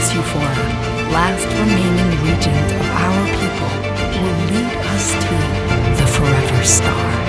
this Euphora, last remaining regent of our people, will lead us to the Forever Star.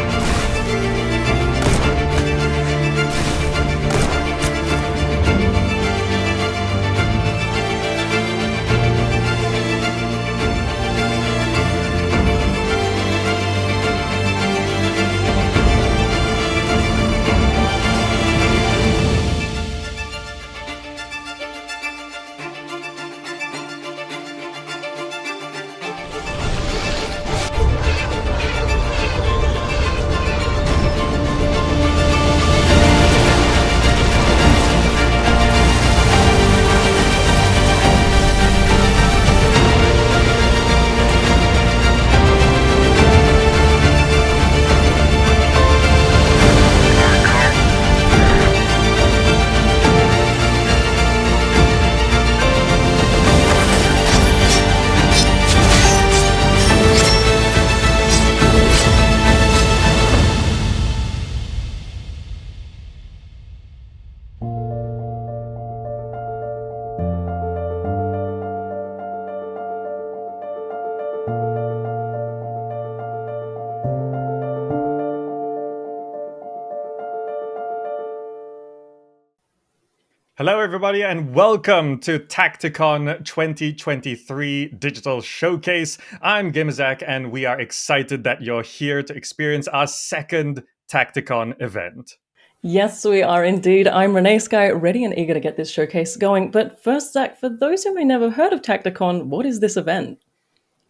Hello everybody and welcome to Tacticon 2023 Digital Showcase. I'm Gamezak and we are excited that you're here to experience our second Tacticon event. Yes, we are indeed. I'm Renee Sky, ready and eager to get this showcase going. But first, Zach, for those who may never heard of Tacticon, what is this event?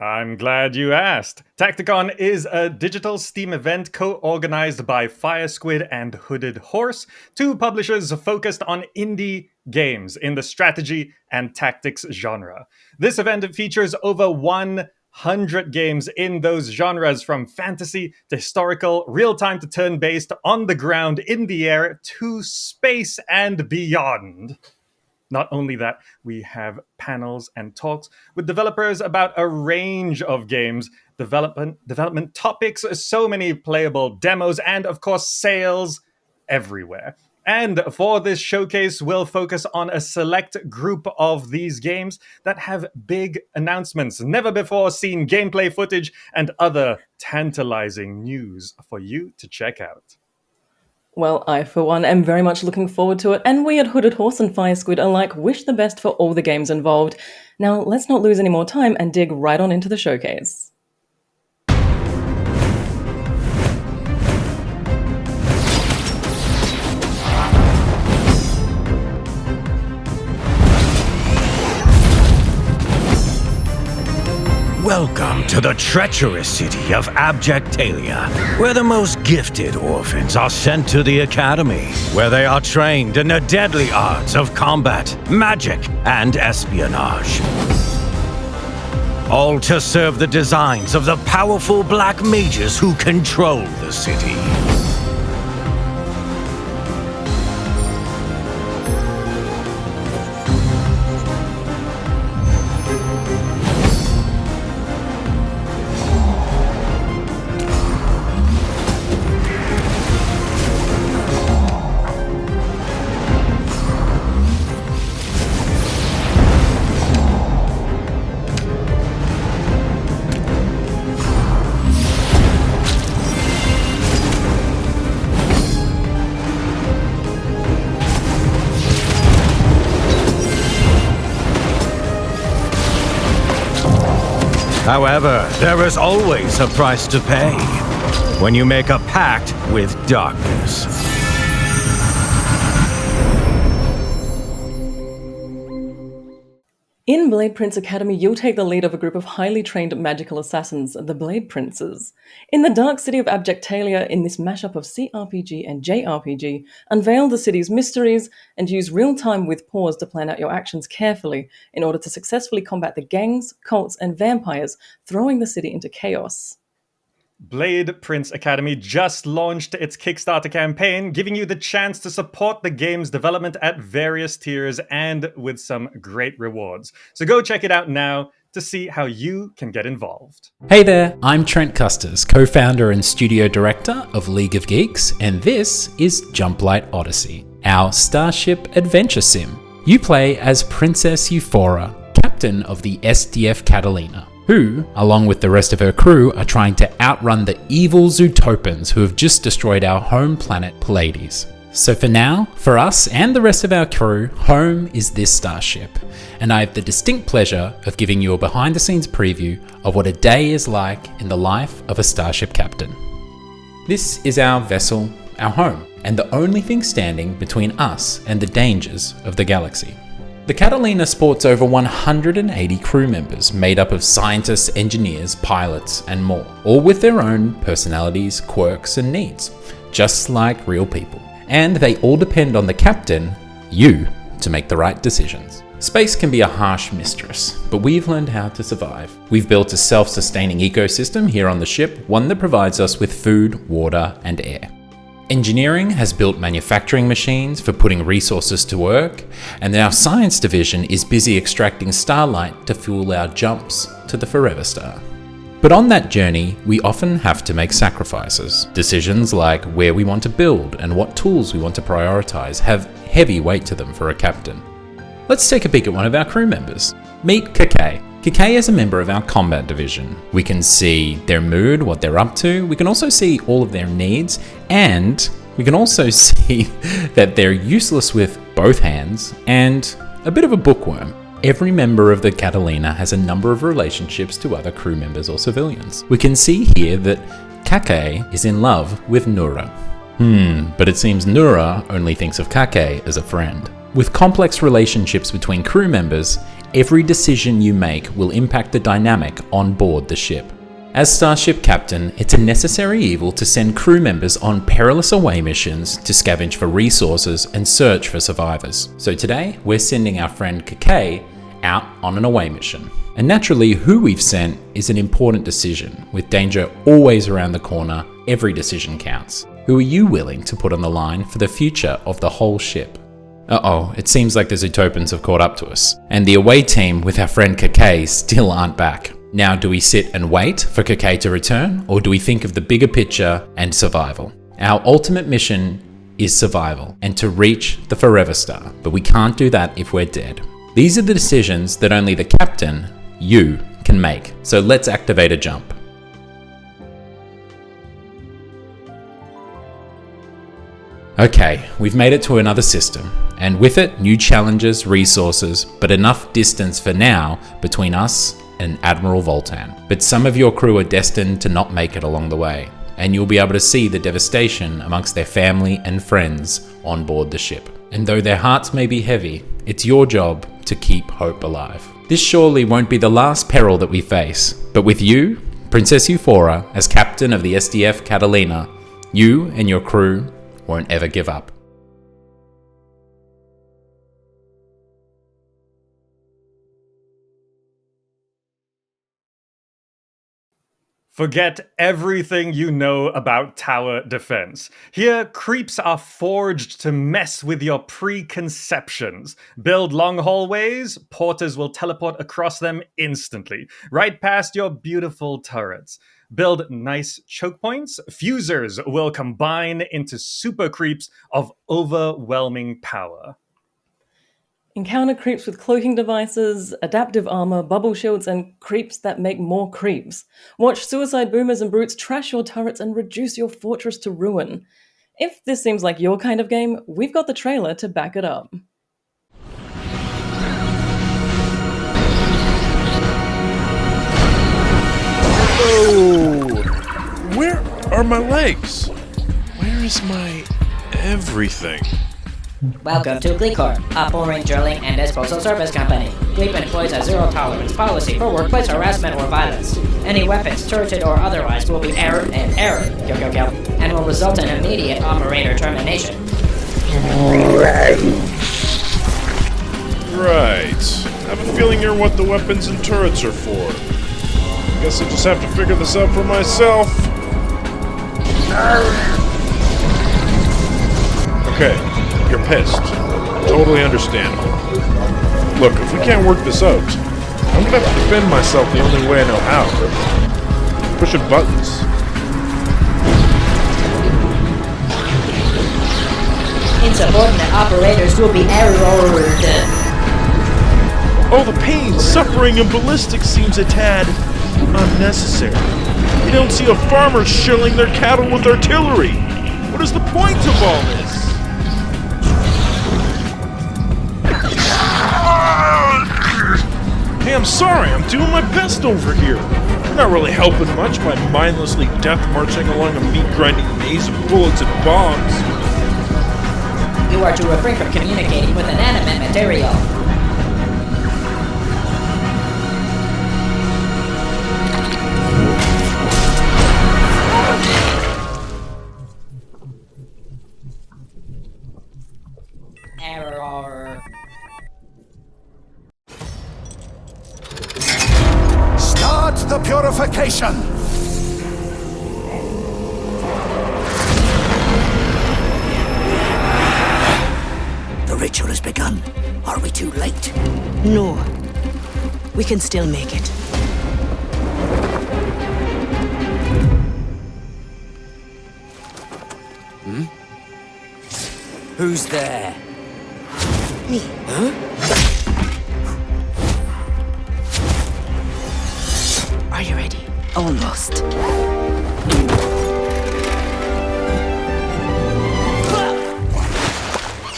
I'm glad you asked. Tacticon is a digital Steam event co-organized by Firesquid and Hooded Horse, two publishers focused on indie games in the strategy and tactics genre. This event features over 100 games in those genres, from fantasy to historical, real-time to turn-based, on the ground, in the air, to space and beyond. Not only that, we have panels and talks with developers about a range of games, development topics, so many playable demos, and of course, sales everywhere. And for this showcase, we'll focus on a select group of these games that have big announcements, never before seen gameplay footage, and other tantalizing news for you to check out. Well, I, for one, am very much looking forward to it, and we at Hooded Horse and Firesquid alike wish the best for all the games involved. Now, let's not lose any more time and dig right on into the showcase. Welcome to the treacherous city of Abjectalia, where the most gifted orphans are sent to the academy, where they are trained in the deadly arts of combat, magic, and espionage. All to serve the designs of the powerful black mages who control the city. However, there is always a price to pay when you make a pact with darkness. In Blade Prince Academy, you'll take the lead of a group of highly trained magical assassins, the Blade Princes. In the dark city of Abjectalia, in this mashup of sRPG and JRPG, unveil the city's mysteries and use real-time with pause to plan out your actions carefully in order to successfully combat the gangs, cults, and vampires, throwing the city into chaos. Blade Prince Academy just launched its Kickstarter campaign, giving you the chance to support the game's development at various tiers and with some great rewards. So go check it out now to see how you can get involved. Hey there, I'm Trent Custers, co-founder and studio director of League of Geeks, and this is Jumplight Odyssey, our Starship adventure sim. You play as Princess Euphora, captain of the SDF Catalina, who, along with the rest of her crew, are trying to outrun the evil Zootopans who have just destroyed our home planet Pleiades. So for now, for us and the rest of our crew, home is this starship, and I have the distinct pleasure of giving you a behind-the-scenes preview of what a day is like in the life of a starship captain. This is our vessel, our home, and the only thing standing between us and the dangers of the galaxy. The Catalina sports over 180 crew members made up of scientists, engineers, pilots, and more, all with their own personalities, quirks, and needs, just like real people. And they all depend on the captain, you, to make the right decisions. Space can be a harsh mistress, but we've learned how to survive. We've built a self-sustaining ecosystem here on the ship, one that provides us with food, water, and air. Engineering has built manufacturing machines for putting resources to work, and our science division is busy extracting starlight to fuel our jumps to the Forever Star. But on that journey, we often have to make sacrifices. Decisions like where we want to build and what tools we want to prioritize have heavy weight to them for a captain. Let's take a peek at one of our crew members. Meet Kakei. Kakei is a member of our combat division. We can see their mood, what they're up to. We can also see all of their needs, and we can also see that they're useless with both hands and a bit of a bookworm. Every member of the Catalina has a number of relationships to other crew members or civilians. We can see here that Kakei is in love with Nura. But it seems Nura only thinks of Kakei as a friend. With complex relationships between crew members, every decision you make will impact the dynamic on board the ship. As Starship Captain, it's a necessary evil to send crew members on perilous away missions to scavenge for resources and search for survivors. So today, we're sending our friend Kakei out on an away mission. And naturally, who we've sent is an important decision. With danger always around the corner, every decision counts. Who are you willing to put on the line for the future of the whole ship? It seems like the Zootopans have caught up to us, and the away team with our friend Kakei still aren't back. Now, do we sit and wait for Kakei to return, or do we think of the bigger picture and survival? Our ultimate mission is survival, and to reach the Forever Star, but we can't do that if we're dead. These are the decisions that only the captain, you, can make, so let's activate a jump. Okay, we've made it to another system, and with it, new challenges, resources, but enough distance for now between us and Admiral Voltan. But some of your crew are destined to not make it along the way, and you'll be able to see the devastation amongst their family and friends on board the ship. And though their hearts may be heavy, it's your job to keep hope alive. This surely won't be the last peril that we face, but with you, Princess Euphora, as captain of the SDF Catalina, you and your crew won't ever give up. Forget everything you know about tower defense. Here, creeps are forged to mess with your preconceptions. Build long hallways, porters will teleport across them instantly, right past your beautiful turrets. Build nice choke points, fusers will combine into super creeps of overwhelming power. Encounter creeps with cloaking devices, adaptive armor, bubble shields, and creeps that make more creeps. Watch suicide boomers and brutes trash your turrets and reduce your fortress to ruin. If this seems like your kind of game, we've got the trailer to back it up. Oh, where are my legs? Where is my everything? Welcome to Gleecorp, a boring drilling and disposal service company. Gleep employs a zero-tolerance policy for workplace harassment or violence. Any weapons, turreted or otherwise, will be error and error, and will result in immediate operator termination. Right. I have a feeling you're what the weapons and turrets are for. Guess I just have to figure this out for myself. Okay, you're pissed. Totally understandable. Look, if we can't work this out, I'm gonna have to defend myself the only way I know how. Pushing buttons. Insubordinate operators will be errored. All the pain, suffering, and ballistics seems a tad unnecessary. You don't see a farmer shelling their cattle with artillery. What is the point of all this? Hey, I'm sorry, I'm doing my best over here. You're not really helping much by mindlessly death marching along a meat-grinding maze of bullets and bombs. You are to refrain from communicating with inanimate material. Error. Start the purification! The ritual has begun. Are we too late? No. We can still make it. Who's there? Me. Huh? Are you ready? Almost.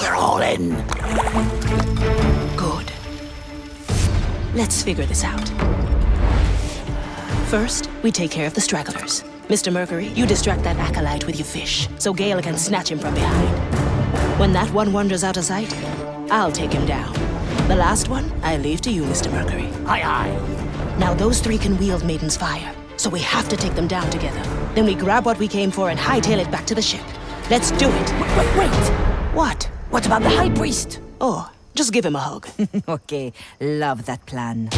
We're all in. Good. Let's figure this out. First, we take care of the stragglers. Mr. Mercury, you distract that acolyte with your fish, so Gale can snatch him from behind. When that one wanders out of sight, I'll take him down. The last one, I leave to you, Mr. Mercury. Aye, aye. Now those three can wield Maiden's Fire, so we have to take them down together. Then we grab what we came for and hightail it back to the ship. Let's do it. Wait! What? What about the High Priest? Oh, just give him a hug. Okay, love that plan.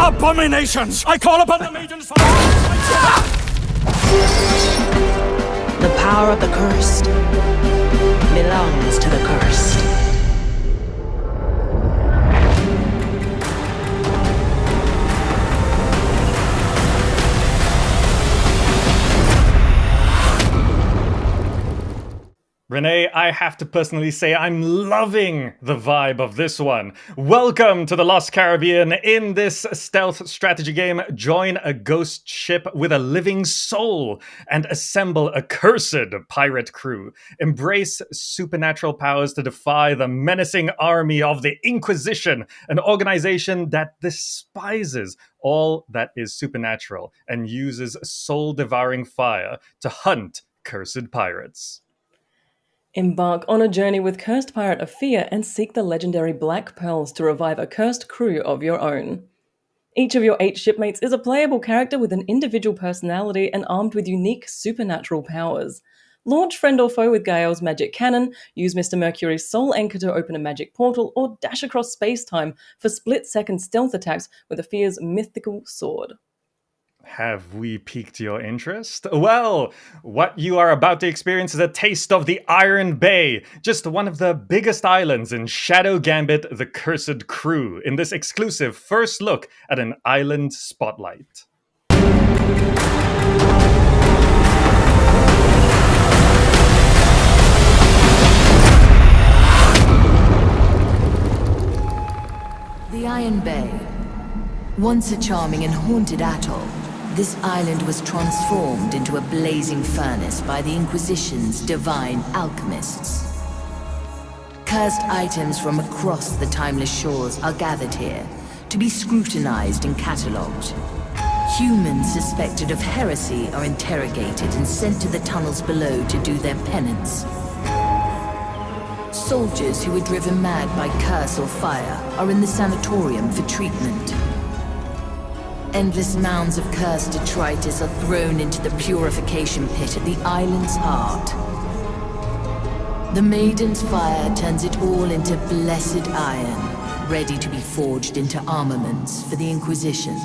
Abominations! I call upon the Maiden's Fire! The power of the cursed belongs to the cursed. Renee, I have to personally say I'm loving the vibe of this one. Welcome to the Lost Caribbean. In this stealth strategy game, join a ghost ship with a living soul and assemble a cursed pirate crew. Embrace supernatural powers to defy the menacing army of the Inquisition, an organization that despises all that is supernatural and uses soul-devouring fire to hunt cursed pirates. Embark on a journey with Cursed Pirate Afia and seek the legendary Black Pearls to revive a cursed crew of your own. Each of your 8 shipmates is a playable character with an individual personality and armed with unique supernatural powers. Launch friend or foe with Gael's magic cannon, use Mr. Mercury's soul anchor to open a magic portal, or dash across space-time for split-second stealth attacks with Afia's mythical sword. Have we piqued your interest? Well, what you are about to experience is a taste of the Iron Bay, just one of the biggest islands in Shadow Gambit, the Cursed Crew, in this exclusive first look at an island spotlight. The Iron Bay. Once a charming and haunted atoll, this island was transformed into a blazing furnace by the Inquisition's divine alchemists. Cursed items from across the timeless shores are gathered here to be scrutinized and catalogued. Humans suspected of heresy are interrogated and sent to the tunnels below to do their penance. Soldiers who were driven mad by curse or fire are in the sanatorium for treatment. Endless mounds of cursed detritus are thrown into the purification pit at the island's heart. The Maiden's Fire turns it all into blessed iron, ready to be forged into armaments for the Inquisition.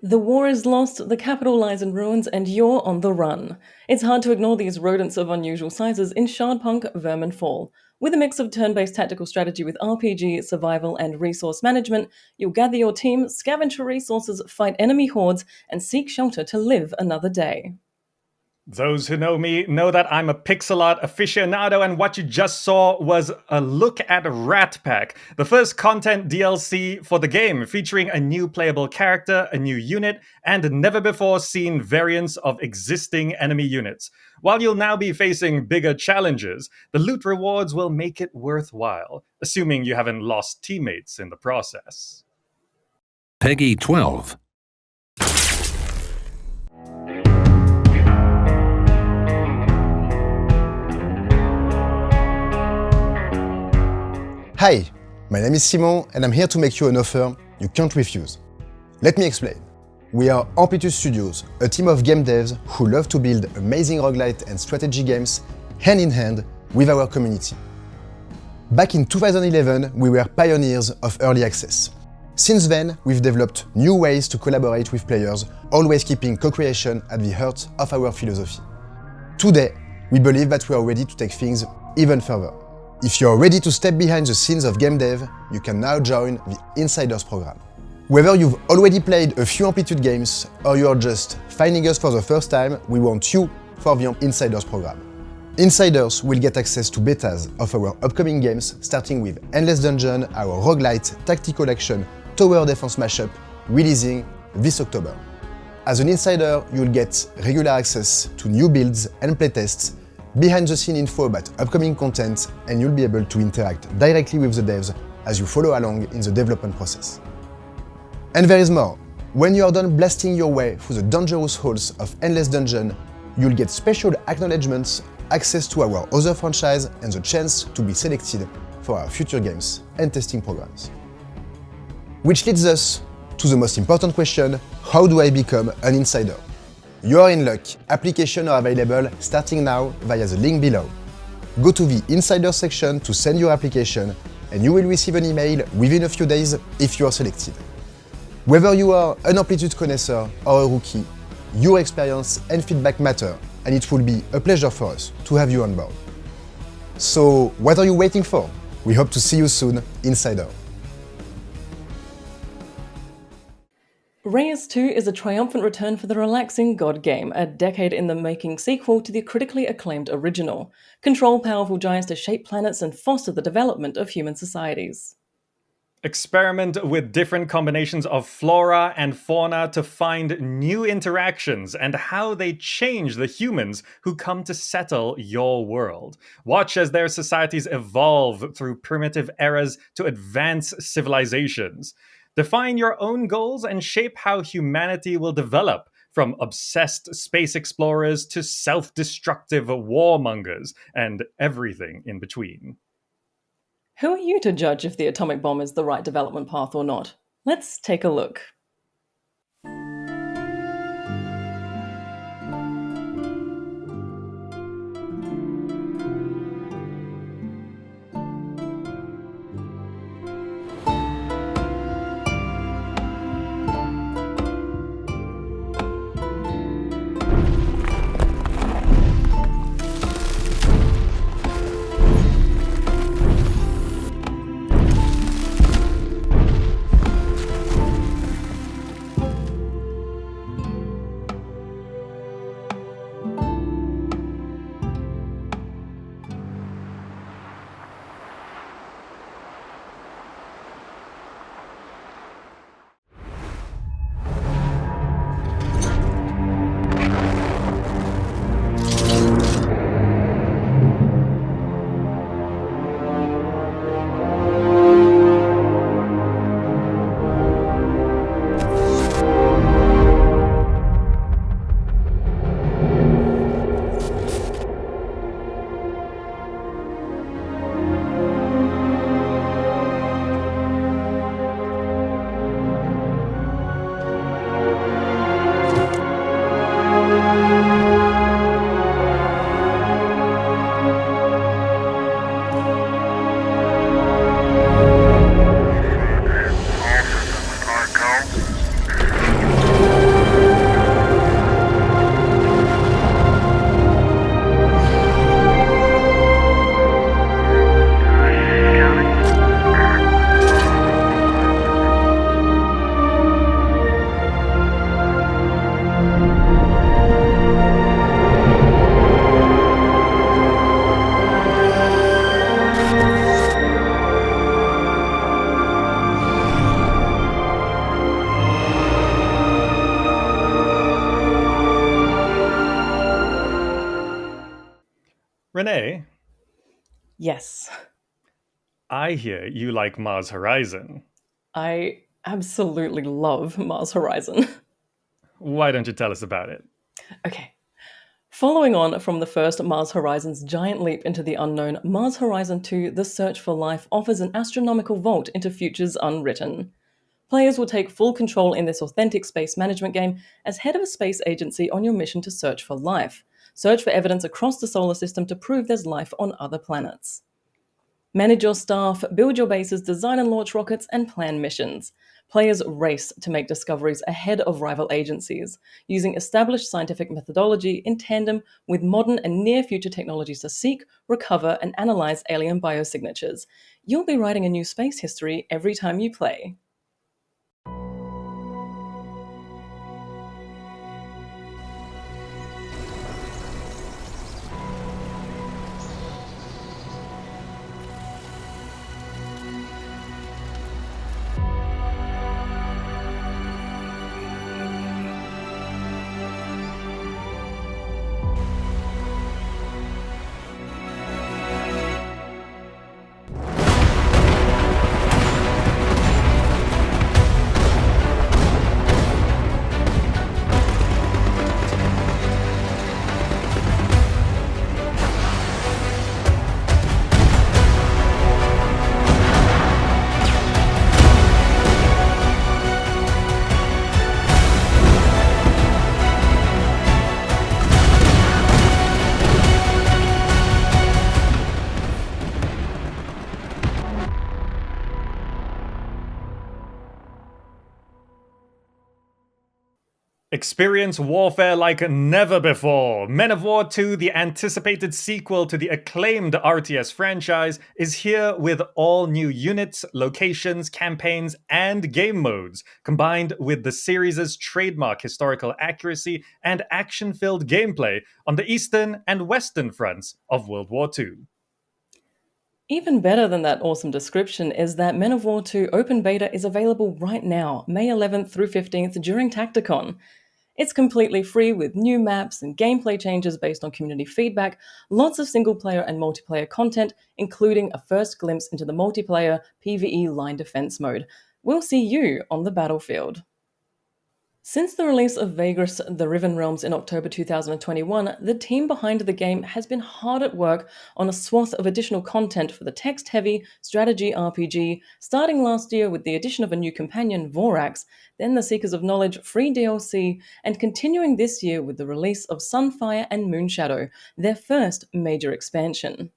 The war is lost, the capital lies in ruins, and you're on the run. It's hard to ignore these rodents of unusual sizes in Shardpunk Verminfall. With a mix of turn-based tactical strategy with RPG, survival, and resource management, you'll gather your team, scavenge for resources, fight enemy hordes, and seek shelter to live another day. Those who know me know that I'm a pixel art aficionado, and what you just saw was a look at Rat Pack, the first content DLC for the game, featuring a new playable character, a new unit, and never-before-seen variants of existing enemy units. While you'll now be facing bigger challenges, the loot rewards will make it worthwhile, assuming you haven't lost teammates in the process. Peggy 12. Hi, my name is Simon and I'm here to make you an offer you can't refuse. Let me explain. We are Amplitude Studios, a team of game devs who love to build amazing roguelite and strategy games hand in hand with our community. Back in 2011, we were pioneers of early access. Since then, we've developed new ways to collaborate with players, always keeping co-creation at the heart of our philosophy. Today, we believe that we are ready to take things even further. If you're ready to step behind the scenes of game dev, you can now join the Insiders program. Whether you've already played a few Amplitude games or you're just finding us for the first time, we want you for the Insiders program. Insiders will get access to betas of our upcoming games, starting with Endless Dungeon, our roguelite tactical action tower defense mashup, releasing this October. As an insider, you'll get regular access to new builds and playtests, behind-the-scene info about upcoming content, and you'll be able to interact directly with the devs as you follow along in the development process. And there is more. When you are done blasting your way through the dangerous halls of Endless Dungeon, you'll get special acknowledgements, access to our other franchise, and the chance to be selected for our future games and testing programs. Which leads us to the most important question: how do I become an insider? You are in luck. Applications are available starting now via the link below. Go to the Insider section to send your application, and you will receive an email within a few days if you are selected. Whether you are an Amplitude connoisseur or a rookie, your experience and feedback matter, and it will be a pleasure for us to have you on board. So, what are you waiting for? We hope to see you soon, Insider. Reus 2 is a triumphant return for the relaxing God game, a decade-in-the-making sequel to the critically acclaimed original. Control powerful giants to shape planets and foster the development of human societies. Experiment with different combinations of flora and fauna to find new interactions and how they change the humans who come to settle your world. Watch as their societies evolve through primitive eras to advanced civilizations. Define your own goals and shape how humanity will develop, from obsessed space explorers to self-destructive warmongers and everything in between. Who are you to judge if the atomic bomb is the right development path or not? Let's take a look. Yes. I hear you like Mars Horizon. I absolutely love Mars Horizon. Why don't you tell us about it? Okay. Following on from the first Mars Horizon's giant leap into the unknown, Mars Horizon 2: The Search for Life offers an astronomical vault into futures unwritten. Players will take full control in this authentic space management game as head of a space agency on your mission to search for life. Search for evidence across the solar system to prove there's life on other planets. Manage your staff, build your bases, design and launch rockets, and plan missions. Players race to make discoveries ahead of rival agencies, using established scientific methodology in tandem with modern and near-future technologies to seek, recover, and analyze alien biosignatures. You'll be writing a new space history every time you play. Experience warfare like never before. Men of War 2, the anticipated sequel to the acclaimed RTS franchise, is here with all new units, locations, campaigns, and game modes, combined with the series' trademark historical accuracy and action-filled gameplay on the eastern and western fronts of World War II. Even better than that awesome description is that Men of War 2 Open Beta is available right now, May 11th through 15th during Tacticon. It's completely free with new maps and gameplay changes based on community feedback, lots of single-player and multiplayer content, including a first glimpse into the multiplayer PvE line defense mode. We'll see you on the battlefield. Since the release of Vagrus: The Riven Realms in October 2021, the team behind the game has been hard at work on a swath of additional content for the text-heavy strategy RPG, starting last year with the addition of a new companion, Vorax, then the Seekers of Knowledge free DLC, and continuing this year with the release of Sunfire and Moonshadow, their first major expansion.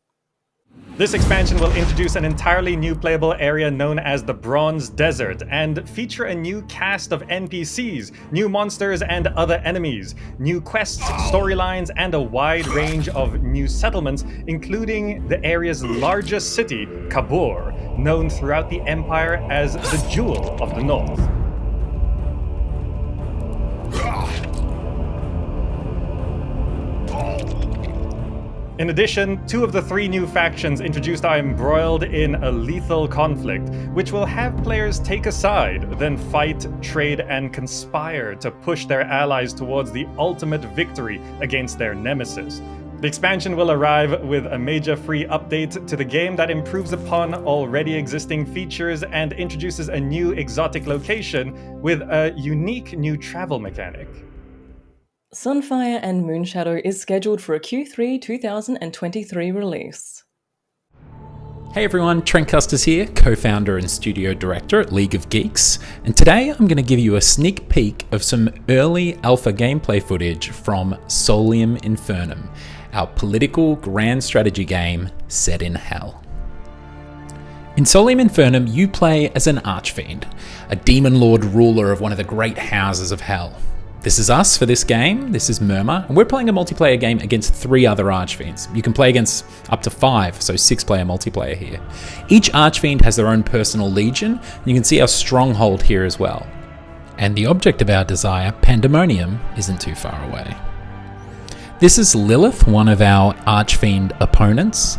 This expansion will introduce an entirely new playable area known as the Bronze Desert and feature a new cast of NPCs, new monsters and other enemies, new quests, storylines, and a wide range of new settlements, including the area's largest city, Kabul, known throughout the Empire as the Jewel of the North. In addition, 2 of the 3 new factions introduced are embroiled in a lethal conflict, which will have players take a side, then fight, trade, and conspire to push their allies towards the ultimate victory against their nemesis. The expansion will arrive with a major free update to the game that improves upon already existing features and introduces a new exotic location with a unique new travel mechanic. Sunfire and Moonshadow is scheduled for a Q3 2023 release. Hey everyone, Trent Custis here, co-founder and studio director at League of Geeks, and today I'm going to give you a sneak peek of some early alpha gameplay footage from Solium Infernum, our political grand strategy game set in hell. In Solium Infernum, you play as an archfiend, a demon lord ruler of one of the great houses of hell. This is us for this game, this is Murmur, and we're playing a multiplayer game against 3 other archfiends. You can play against up to 5, so 6-player multiplayer here. Each archfiend has their own personal legion, and you can see our stronghold here as well. And the object of our desire, Pandemonium, isn't too far away. This is Lilith, one of our archfiend opponents.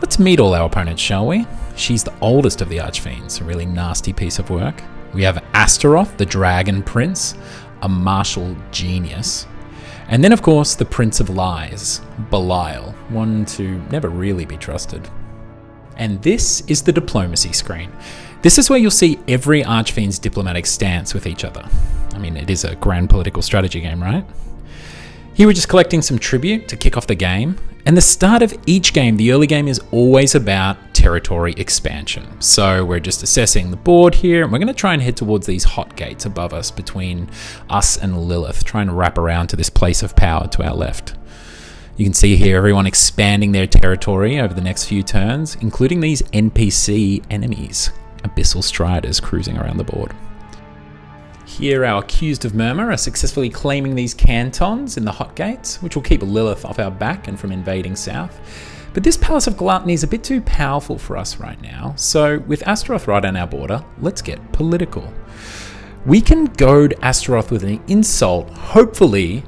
Let's meet all our opponents, shall we? She's the oldest of the archfiends, a really nasty piece of work. We have Astaroth, the Dragon Prince, a martial genius. And then of course the Prince of Lies, Belial, one to never really be trusted. And this is the diplomacy screen. This is where you'll see every Archfiend's diplomatic stance with each other. I mean, it is a grand political strategy game, right? Here we're just collecting some tribute to kick off the game. And the start of each game, the early game, is always about territory expansion. So we're just assessing the board here, and we're going to try and head towards these hot gates above us between us and Lilith, trying to wrap around to this place of power to our left. You can see here everyone expanding their territory over the next few turns, including these NPC enemies, Abyssal Striders cruising around the board. Here our accused of murmur are successfully claiming these cantons in the hot gates, which will keep Lilith off our back and from invading south. But this Palace of Gluttony is a bit too powerful for us right now, so with Astaroth right on our border, let's get political. We can goad Astaroth with an insult, hopefully,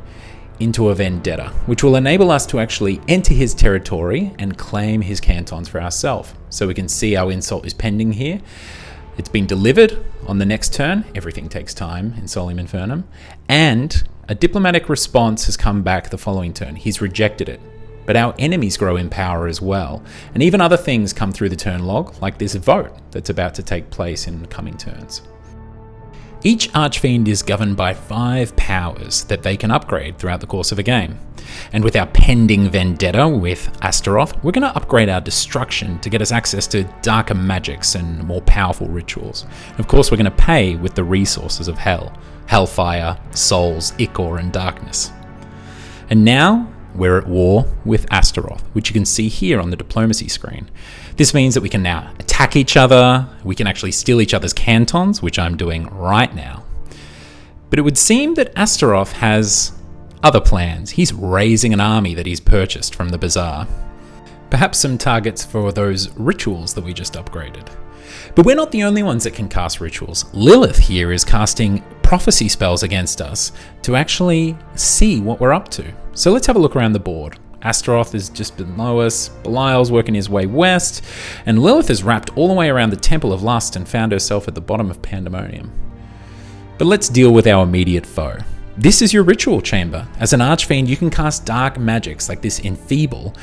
into a vendetta, which will enable us to actually enter his territory and claim his cantons for ourselves. So we can see our insult is pending here. It's been delivered on the next turn. Everything takes time in Solium Infernum. And a diplomatic response has come back the following turn. He's rejected it. But our enemies grow in power as well. And even other things come through the turn log, like this vote that's about to take place in coming turns. Each Archfiend is governed by 5 powers that they can upgrade throughout the course of a game. And with our pending vendetta with Astaroth, we're going to upgrade our destruction to get us access to darker magics and more powerful rituals. And of course, we're going to pay with the resources of Hell, Hellfire, Souls, Ichor, and Darkness. And now we're at war with Astaroth, which you can see here on the diplomacy screen. This means that we can now attack each other, we can actually steal each other's cantons, which I'm doing right now. But it would seem that Astaroth has other plans. He's raising an army that he's purchased from the bazaar. Perhaps some targets for those rituals that we just upgraded. But we're not the only ones that can cast rituals. Lilith here is casting prophecy spells against us to actually see what we're up to. So let's have a look around the board. Astaroth is just below us, Belial's working his way west, and Lilith is wrapped all the way around the Temple of Lust and found herself at the bottom of Pandemonium. But let's deal with our immediate foe. This is your ritual chamber. As an Archfiend, you can cast dark magics like this Enfeeble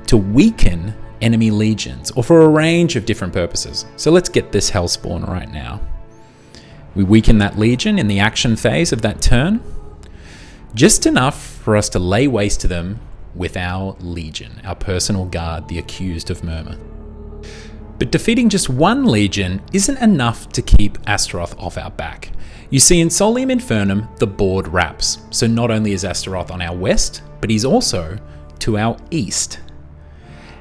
to weaken enemy legions, or for a range of different purposes. So let's get this Hellspawn right now. We weaken that legion in the action phase of that turn, just enough for us to lay waste to them with our legion, our personal guard, the accused of murmur. But defeating just one legion isn't enough to keep Astaroth off our back. You see, in Solium Infernum, the board wraps. So not only is Astaroth on our west, but he's also to our east.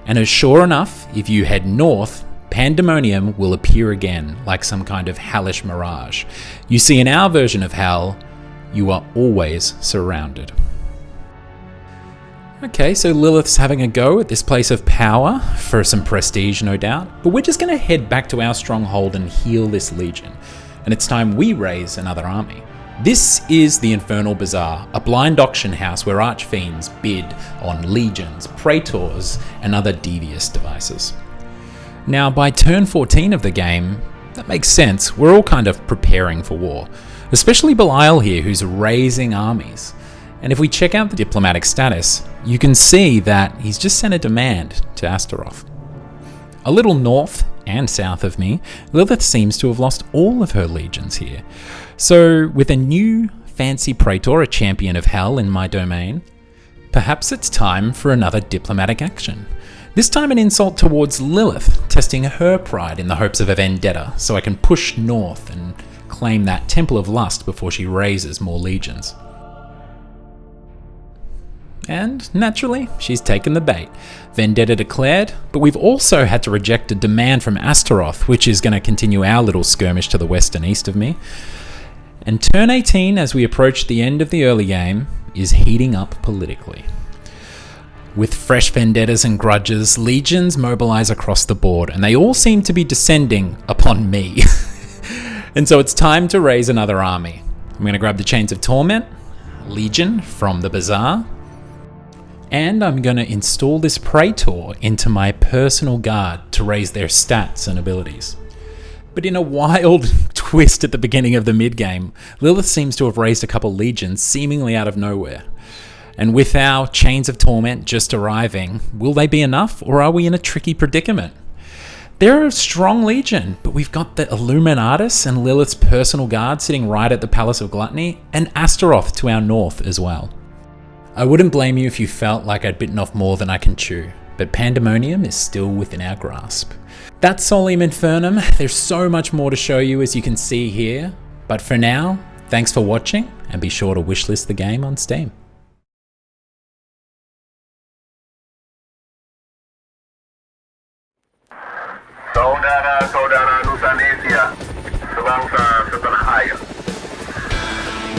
And as sure enough, if you head north, Pandemonium will appear again, like some kind of hellish mirage. You see, in our version of hell, you are always surrounded. Okay, so Lilith's having a go at this place of power for some prestige, no doubt, but we're just going to head back to our stronghold and heal this legion. And it's time we raise another army. This is the Infernal Bazaar, a blind auction house where Archfiends bid on legions, praetors, and other devious devices. Now, by turn 14 of the game, that makes sense. We're all kind of preparing for war, especially Belial here, who's raising armies. And if we check out the diplomatic status, you can see that he's just sent a demand to Astaroth. A little north and south of me, Lilith seems to have lost all of her legions here. So with a new fancy praetor, a champion of hell in my domain, perhaps it's time for another diplomatic action. This time an insult towards Lilith, testing her pride in the hopes of a vendetta, so I can push north and claim that Temple of Lust before she raises more legions. And naturally, she's taken the bait. Vendetta declared, but we've also had to reject a demand from Astaroth, which is going to continue our little skirmish to the west and east of me. And turn 18, as we approach the end of the early game, is heating up politically. With fresh vendettas and grudges, legions mobilize across the board, and they all seem to be descending upon me. And so it's time to raise another army. I'm going to grab the Chains of Torment, Legion from the Bazaar, and I'm going to install this praetor into my personal guard to raise their stats and abilities. But in a wild twist at the beginning of the mid-game, Lilith seems to have raised a couple legions seemingly out of nowhere. And with our Chains of Torment just arriving, will they be enough, or are we in a tricky predicament? They're a strong legion, but we've got the Illuminatus and Lilith's personal guard sitting right at the Palace of Gluttony, and Astaroth to our north as well. I wouldn't blame you if you felt like I'd bitten off more than I can chew, but Pandemonium is still within our grasp. That's Solium Infernum. There's so much more to show you, as you can see here, but for now, thanks for watching, and be sure to wishlist the game on Steam. Saudara-saudara Nusanesia, sebangsa setanah air.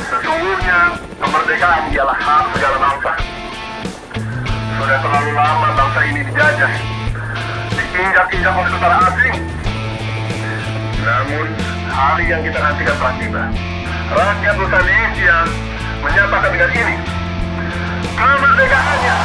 Sesungguhnya, kemerdekaan ialah hak segala bangsa. Sudah terlalu lama bangsa ini dijajah, diinjak-injak oleh tentara asing. Namun, hari yang kita nantikan telah tiba. Rakyat Nusanesia menyatakan dengan ini, kemerdekaannya.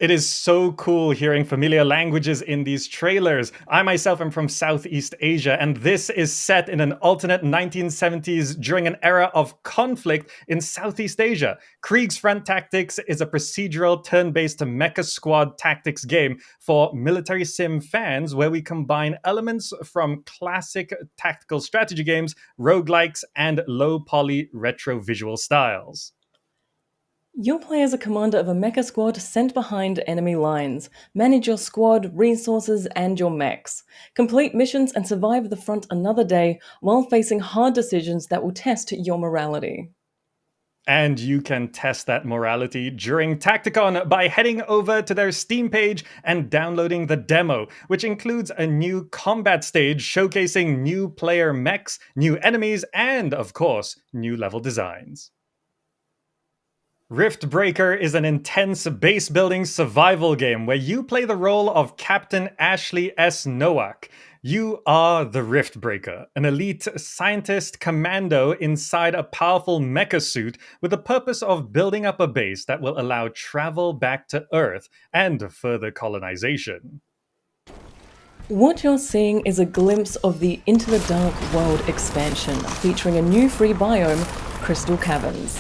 It is so cool hearing familiar languages in these trailers. I myself am from Southeast Asia, and this is set in an alternate 1970s during an era of conflict in Southeast Asia. Kriegsfront Tactics is a procedural turn-based mecha squad tactics game for military sim fans, where we combine elements from classic tactical strategy games, roguelikes, and low-poly retro visual styles. You'll play as a commander of a mecha squad sent behind enemy lines. Manage your squad, resources, and your mechs. Complete missions and survive the front another day while facing hard decisions that will test your morality. And you can test that morality during Tacticon by heading over to their Steam page and downloading the demo, which includes a new combat stage showcasing new player mechs, new enemies, and, of course, new level designs. Riftbreaker is an intense base-building survival game where you play the role of Captain Ashley S. Nowak. You are the Riftbreaker, an elite scientist commando inside a powerful mecha suit with the purpose of building up a base that will allow travel back to Earth and further colonization. What you're seeing is a glimpse of the Into the Dark World expansion, featuring a new free biome, Crystal Caverns.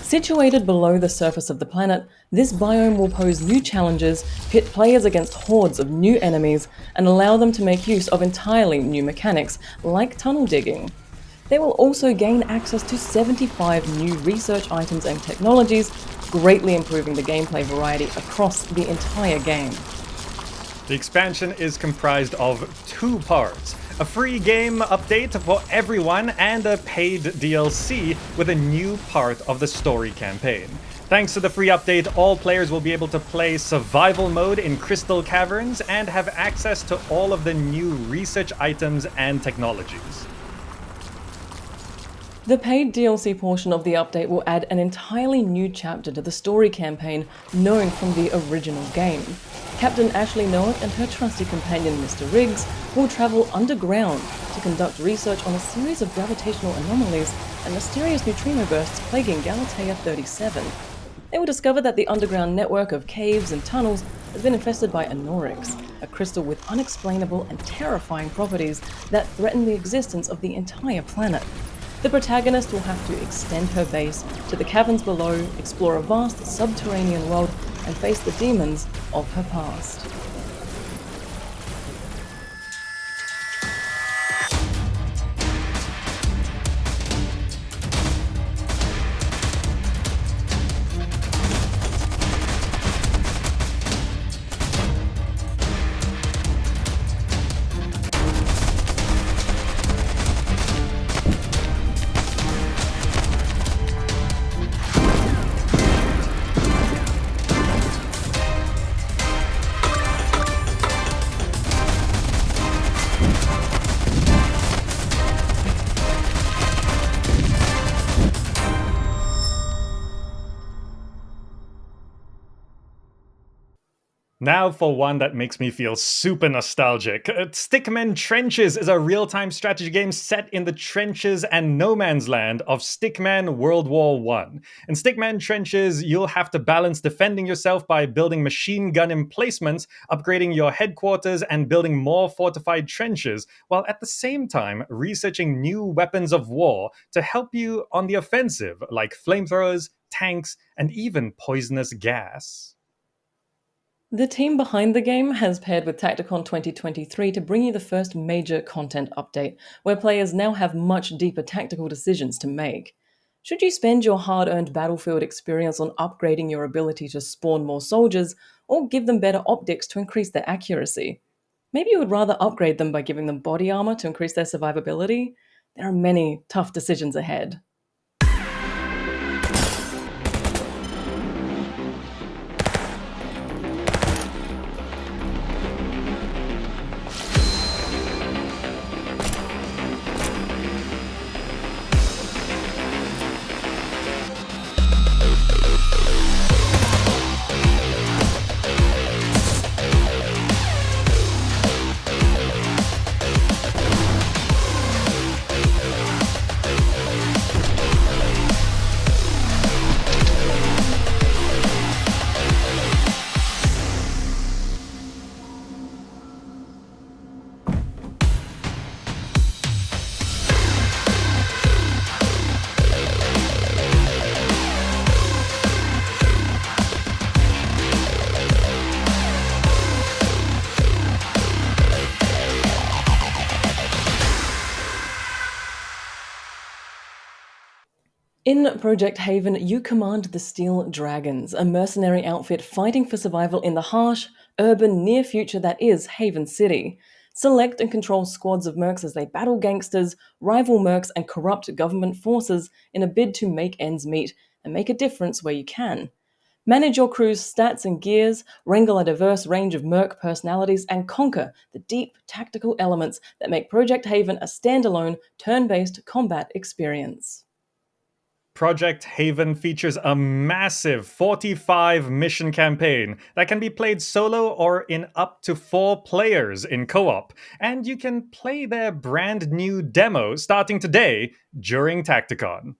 Situated below the surface of the planet, this biome will pose new challenges, pit players against hordes of new enemies, and allow them to make use of entirely new mechanics, like tunnel digging. They will also gain access to 75 new research items and technologies, greatly improving the gameplay variety across the entire game. The expansion is comprised of 2 parts. A free game update for everyone and a paid DLC with a new part of the story campaign. Thanks to the free update, all players will be able to play survival mode in Crystal Caverns and have access to all of the new research items and technologies. The paid DLC portion of the update will add an entirely new chapter to the story campaign known from the original game. Captain Ashley Nowak and her trusty companion Mr. Riggs will travel underground to conduct research on a series of gravitational anomalies and mysterious neutrino bursts plaguing Galatea 37. They will discover that the underground network of caves and tunnels has been infested by Anorix, a crystal with unexplainable and terrifying properties that threaten the existence of the entire planet. The protagonist will have to extend her base to the caverns below, explore a vast subterranean world, and face the demons of her past. Now for one that makes me feel super nostalgic. Stickman Trenches is a real-time strategy game set in the trenches and no man's land of Stickman World War I. In Stickman Trenches, you'll have to balance defending yourself by building machine gun emplacements, upgrading your headquarters, and building more fortified trenches, while at the same time researching new weapons of war to help you on the offensive, like flamethrowers, tanks, and even poisonous gas. The team behind the game has paired with Tacticon 2023 to bring you the first major content update, where players now have much deeper tactical decisions to make. Should you spend your hard-earned battlefield experience on upgrading your ability to spawn more soldiers, or give them better optics to increase their accuracy? Maybe you would rather upgrade them by giving them body armor to increase their survivability? There are many tough decisions ahead. In Project Haven, you command the Steel Dragons, a mercenary outfit fighting for survival in the harsh, urban, near future that is Haven City. Select and control squads of mercs as they battle gangsters, rival mercs, and corrupt government forces in a bid to make ends meet and make a difference where you can. Manage your crew's stats and gears, wrangle a diverse range of merc personalities, and conquer the deep tactical elements that make Project Haven a standalone, turn-based combat experience. Project Haven features a massive 45 mission campaign that can be played solo or in up to 4 players in co-op, and you can play their brand new demo starting today during Tacticon.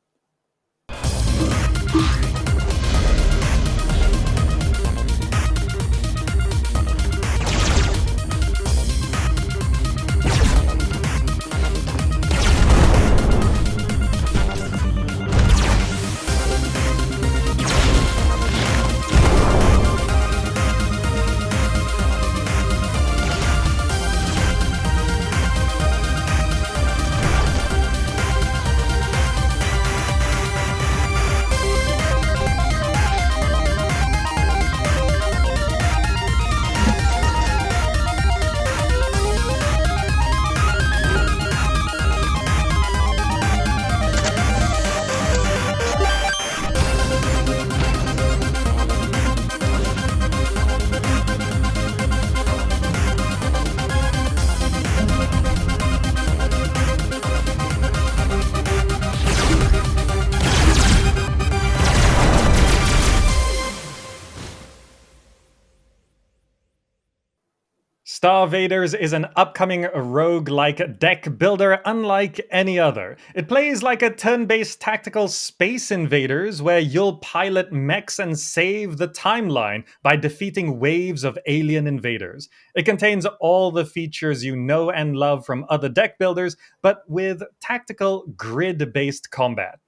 Star Vaders is an upcoming roguelike deck builder unlike any other. It plays like a turn-based tactical Space Invaders where you'll pilot mechs and save the timeline by defeating waves of alien invaders. It contains all the features you know and love from other deck builders, but with tactical grid-based combat.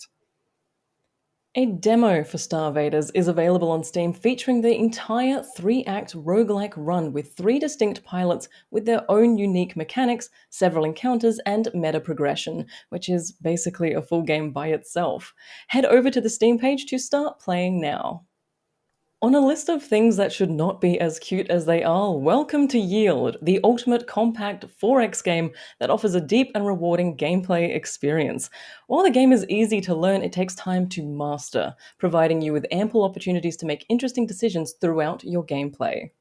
A demo for Star Vaders is available on Steam featuring the entire 3-act roguelike run with 3 distinct pilots with their own unique mechanics, several encounters, and meta progression, which is basically a full game by itself. Head over to the Steam page to start playing now. On a list of things that should not be as cute as they are, welcome to Yield, the ultimate compact 4X game that offers a deep and rewarding gameplay experience. While the game is easy to learn, it takes time to master, providing you with ample opportunities to make interesting decisions throughout your gameplay.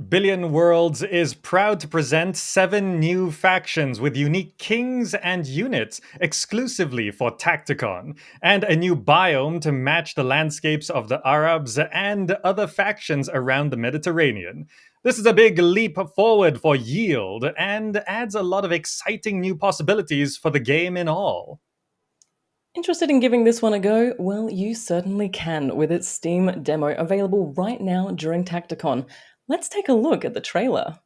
Billion Worlds is proud to present 7 new factions with unique kings and units exclusively for Tacticon, and a new biome to match the landscapes of the Arabs and other factions around the Mediterranean. This is a big leap forward for Yield and adds a lot of exciting new possibilities for the game in all. Interested in giving this one a go? Well, you certainly can with its Steam demo available right now during Tacticon. Let's take a look at the trailer.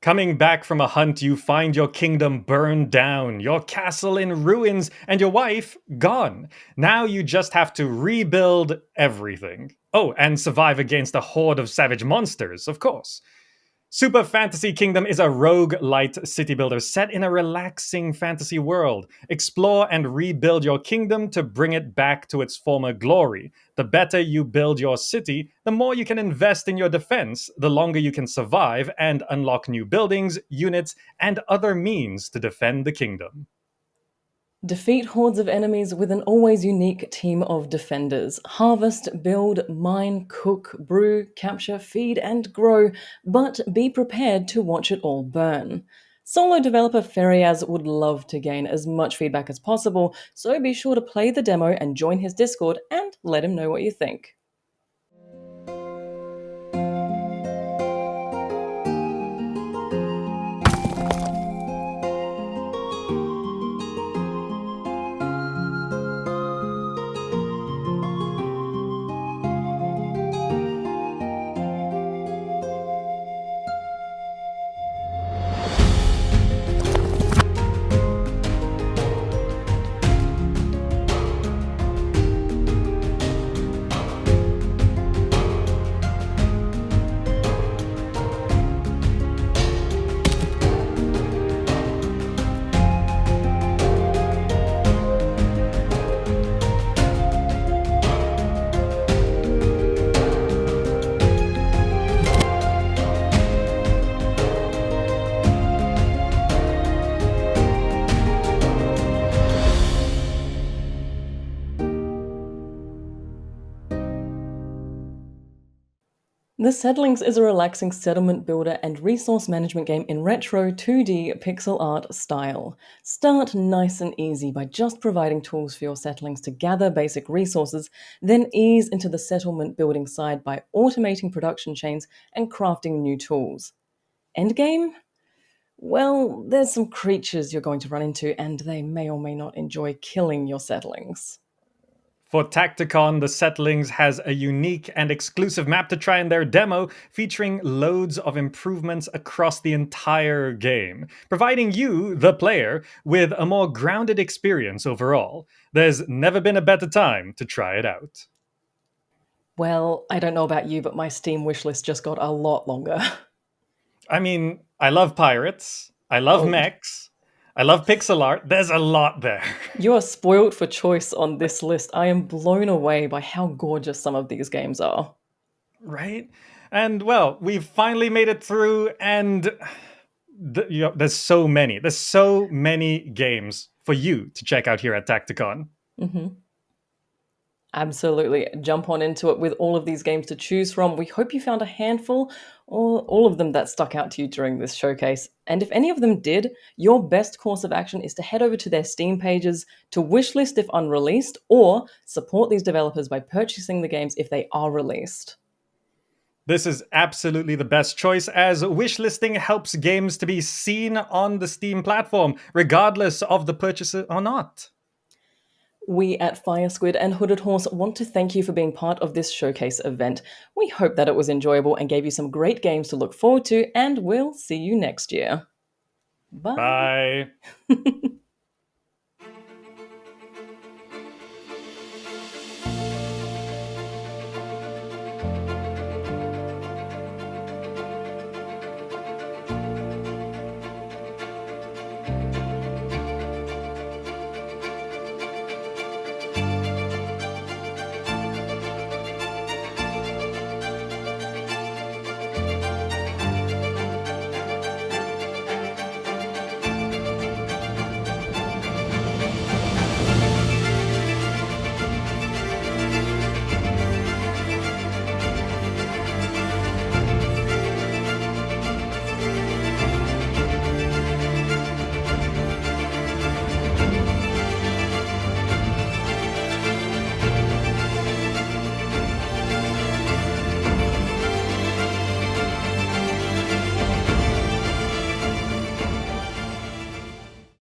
Coming back from a hunt, you find your kingdom burned down, your castle in ruins, and your wife gone. Now you just have to rebuild everything. Oh, and survive against a horde of savage monsters, of course. Super Fantasy Kingdom is a roguelite city builder set in a relaxing fantasy world. Explore and rebuild your kingdom to bring it back to its former glory. The better you build your city, the more you can invest in your defense, the longer you can survive and unlock new buildings, units, and other means to defend the kingdom. Defeat hordes of enemies with an always unique team of defenders. Harvest, build, mine, cook, brew, capture, feed, and grow, but be prepared to watch it all burn. Solo developer Feriaz would love to gain as much feedback as possible, so be sure to play the demo and join his Discord and let him know what you think. The Settlings is a relaxing settlement builder and resource management game in retro 2D pixel art style. Start nice and easy by just providing tools for your settlings to gather basic resources, then ease into the settlement building side by automating production chains and crafting new tools. Endgame? Well, there's some creatures you're going to run into, and they may or may not enjoy killing your settlings. For Tacticon, the Settlings has a unique and exclusive map to try in their demo, featuring loads of improvements across the entire game, providing you, the player, with a more grounded experience overall. There's never been a better time to try it out. Well, I don't know about you, but my Steam wishlist just got a lot longer. I mean, I love pirates, I love mechs, I love pixel art. There's a lot there. You are spoiled for choice on this list. I am blown away by how gorgeous some of these games are. Right? And, well, we've finally made it through, and there's so many. There's so many games for you to check out here at Tacticon. Mm-hmm. Absolutely. Jump on into it with all of these games to choose from. We hope you found a handful or all of them that stuck out to you during this showcase. And if any of them did, your best course of action is to head over to their Steam pages to wishlist if unreleased, or support these developers by purchasing the games if they are released. This is absolutely the best choice, as wishlisting helps games to be seen on the Steam platform, regardless of the purchaser or not. We at Firesquid and Hooded Horse want to thank you for being part of this showcase event. We hope that it was enjoyable and gave you some great games to look forward to, and we'll see you next year. Bye. Bye.